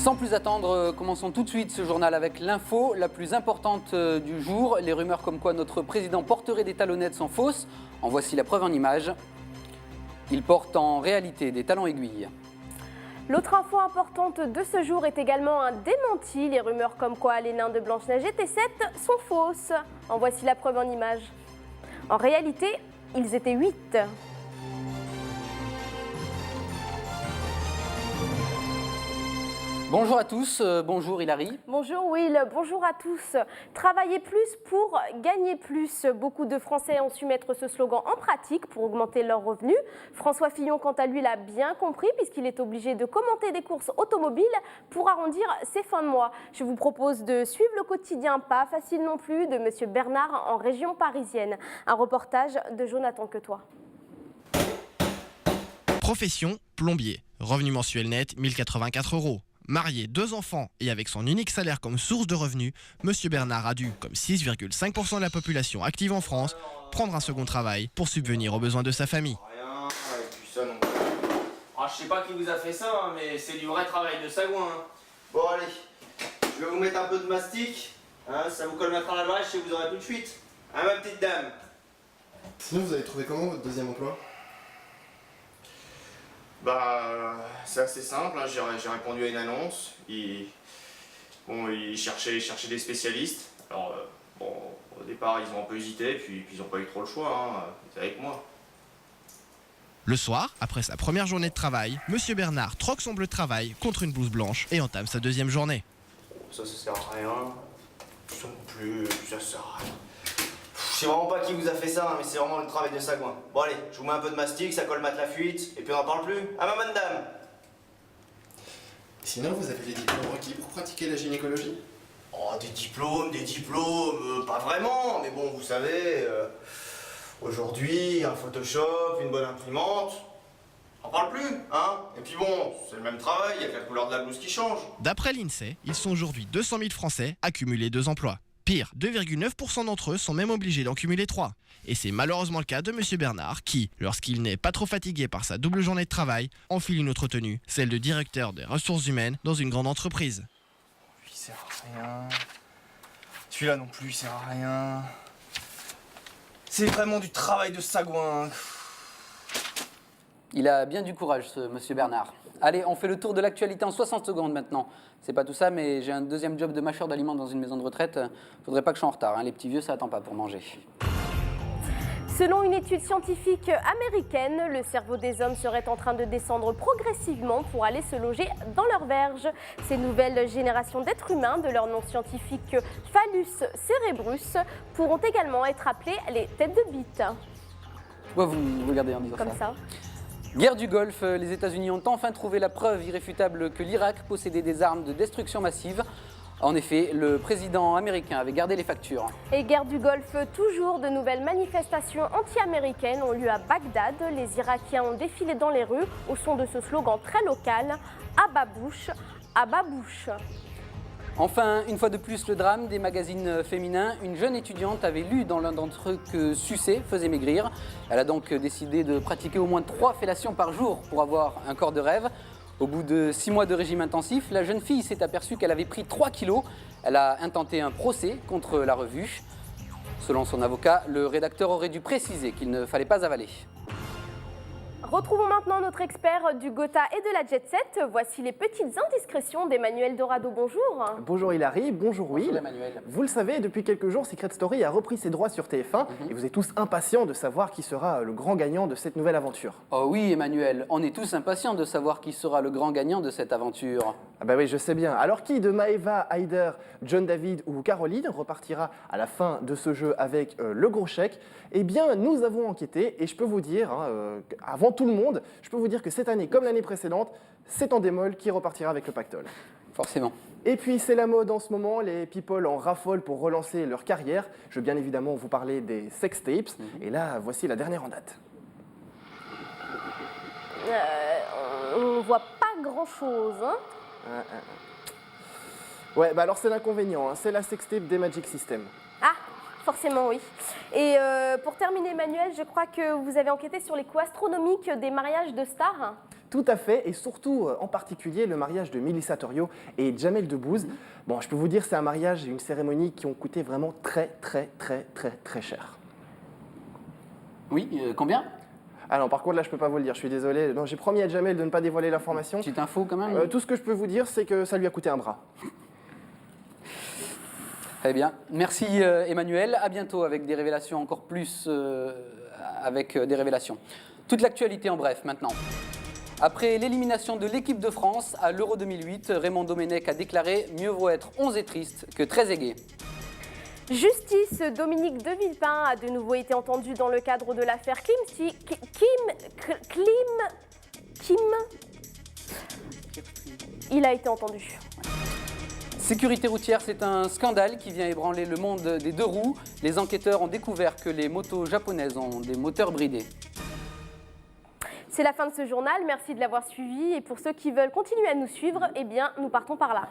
Sans plus attendre, commençons tout de suite ce journal avec l'info la plus importante du jour. Les rumeurs comme quoi notre président porterait des talonnettes sont fausses. En voici la preuve en images. Il porte en réalité des talons aiguilles. L'autre info importante de ce jour est également un démenti. Les rumeurs comme quoi les nains de Blanche-Neige étaient 7 sont fausses. En voici la preuve en images. En réalité, ils étaient 8. Bonjour à tous, bonjour Hilary. Bonjour Will, bonjour à tous. Travailler plus pour gagner plus. Beaucoup de Français ont su mettre ce slogan en pratique pour augmenter leurs revenus. François Fillon, quant à lui, l'a bien compris puisqu'il est obligé de commenter des courses automobiles pour arrondir ses fins de mois. Je vous propose de suivre le quotidien, pas facile non plus, de Monsieur Bernard en région parisienne. Un reportage de Jonathan Quetois. Profession, plombier. Revenu mensuel net, 1084 €. Marié, 2 enfants et avec son unique salaire comme source de revenus, Monsieur Bernard a dû, comme 6,5% de la population active en France, prendre un second travail pour subvenir aux besoins de sa famille. Rien, et puis ça non plus. Ah, je sais pas qui vous a fait ça, hein, mais c'est du vrai travail de sagouin. Hein. Bon allez, je vais vous mettre un peu de mastic, hein, ça vous colmatera la brèche et vous aurez plus de fuite. Hein, ma petite dame. Sinon, vous avez trouvé comment votre deuxième emploi? Bah, c'est assez simple, hein. J'ai répondu à une annonce. Ils cherchaient des spécialistes. Alors, bon, au départ, ils ont un peu hésité, puis ils n'ont pas eu trop le choix. Hein. C'est avec moi. Le soir, après sa première journée de travail, Monsieur Bernard troque son bleu de travail contre une blouse blanche et entame sa deuxième journée. Ça sert à rien. Ça non plus, ça sert à rien. Je sais vraiment pas qui vous a fait ça, hein, mais c'est vraiment le travail de sagouin. Bon allez, je vous mets un peu de mastic, ça colmate la fuite, et puis on n'en parle plus. Ah ma bonne dame. Sinon, vous avez les diplômes requis pour pratiquer la gynécologie? Oh, des diplômes, pas vraiment, mais bon, vous savez, aujourd'hui, un Photoshop, une bonne imprimante, on n'en parle plus, hein. Et puis bon, c'est le même travail, il n'y a que la couleur de la blouse qui change. D'après l'INSEE, ils sont aujourd'hui 200 000 Français à cumuler 2 emplois. Pire, 2,9% d'entre eux sont même obligés d'en cumuler 3. Et c'est malheureusement le cas de Monsieur Bernard qui, lorsqu'il n'est pas trop fatigué par sa double journée de travail, enfile une autre tenue, celle de directeur des ressources humaines dans une grande entreprise. Lui, il sert à rien. Celui-là non plus, il sert à rien. C'est vraiment du travail de sagouin. Il a bien du courage, ce Monsieur Bernard. Allez, on fait le tour de l'actualité en 60 secondes maintenant. C'est pas tout ça, mais j'ai un deuxième job de mâcheur d'aliments dans une maison de retraite. Faudrait pas que je sois en retard, hein. Les petits vieux, ça attend pas pour manger. Selon une étude scientifique américaine, le cerveau des hommes serait en train de descendre progressivement pour aller se loger dans leur verge. Ces nouvelles générations d'êtres humains, de leur nom scientifique Phallus cerebrus, pourront également être appelés les têtes de bite. Pourquoi vous regardez en disant Comme ça. Guerre du Golfe, les États-Unis ont enfin trouvé la preuve irréfutable que l'Irak possédait des armes de destruction massive. En effet, le président américain avait gardé les factures. Et guerre du Golfe, toujours de nouvelles manifestations anti-américaines ont lieu à Bagdad. Les Irakiens ont défilé dans les rues au son de ce slogan très local, « À bas bouche, à bas bouche ». Enfin, une fois de plus, le drame des magazines féminins. Une jeune étudiante avait lu dans l'un d'entre eux que sucer faisait maigrir. Elle a donc décidé de pratiquer au moins 3 fellations par jour pour avoir un corps de rêve. Au bout de 6 mois de régime intensif, la jeune fille s'est aperçue qu'elle avait pris 3 kilos. Elle a intenté un procès contre la revue. Selon son avocat, le rédacteur aurait dû préciser qu'il ne fallait pas avaler. Retrouvons maintenant notre expert du Gotha et de la Jet Set. Voici les petites indiscrétions d'Emmanuel Dorado. Bonjour. Bonjour Hilary, bonjour Will. Bonjour Emmanuel. Vous le savez, depuis quelques jours, Secret Story a repris ses droits sur TF1 et vous êtes tous impatients de savoir qui sera le grand gagnant de cette nouvelle aventure. Oh oui Emmanuel, on est tous impatients de savoir qui sera le grand gagnant de cette aventure. Ah bah oui, je sais bien. Alors qui de Maeva, Haider, John David ou Caroline repartira à la fin de ce jeu avec le gros chèque? Eh bien, nous avons enquêté et je peux vous dire, avant tout le monde, je peux vous dire que cette année, comme l'année précédente, c'est Endemol qui repartira avec le pactole. Forcément. Et puis c'est la mode en ce moment, les people en raffolent pour relancer leur carrière. Je veux bien évidemment vous parler des sex tapes. Et là, voici la dernière en date. On voit pas grand-chose. Ouais, bah alors c'est l'inconvénient, c'est la sextape des Magic System. Ah, forcément oui. Et pour terminer Emmanuel, je crois que vous avez enquêté sur les coûts astronomiques des mariages de stars. Tout à fait, et surtout en particulier le mariage de Mélissa Torio et Jamel Debbouze. Bon, je peux vous dire, c'est un mariage et une cérémonie qui ont coûté vraiment très cher. Oui, combien? Ah non, par contre là je peux pas vous le dire, je suis désolé. Non, j'ai promis à Jamel de ne pas dévoiler l'information. Petite info quand même. Tout ce que je peux vous dire, c'est que ça lui a coûté un bras. Très bien. Merci Emmanuel. À bientôt avec des révélations encore plus avec des révélations. Toute l'actualité en bref maintenant. Après l'élimination de l'équipe de France à l'Euro 2008, Raymond Domenech a déclaré « Mieux vaut être 11 et triste que très aigué ». Justice, Dominique de Villepin a de nouveau été entendu dans le cadre de l'affaire Kim. Il a été entendu. Sécurité routière, c'est un scandale qui vient ébranler le monde des deux roues. Les enquêteurs ont découvert que les motos japonaises ont des moteurs bridés. C'est la fin de ce journal, merci de l'avoir suivi et pour ceux qui veulent continuer à nous suivre, eh bien nous partons par là.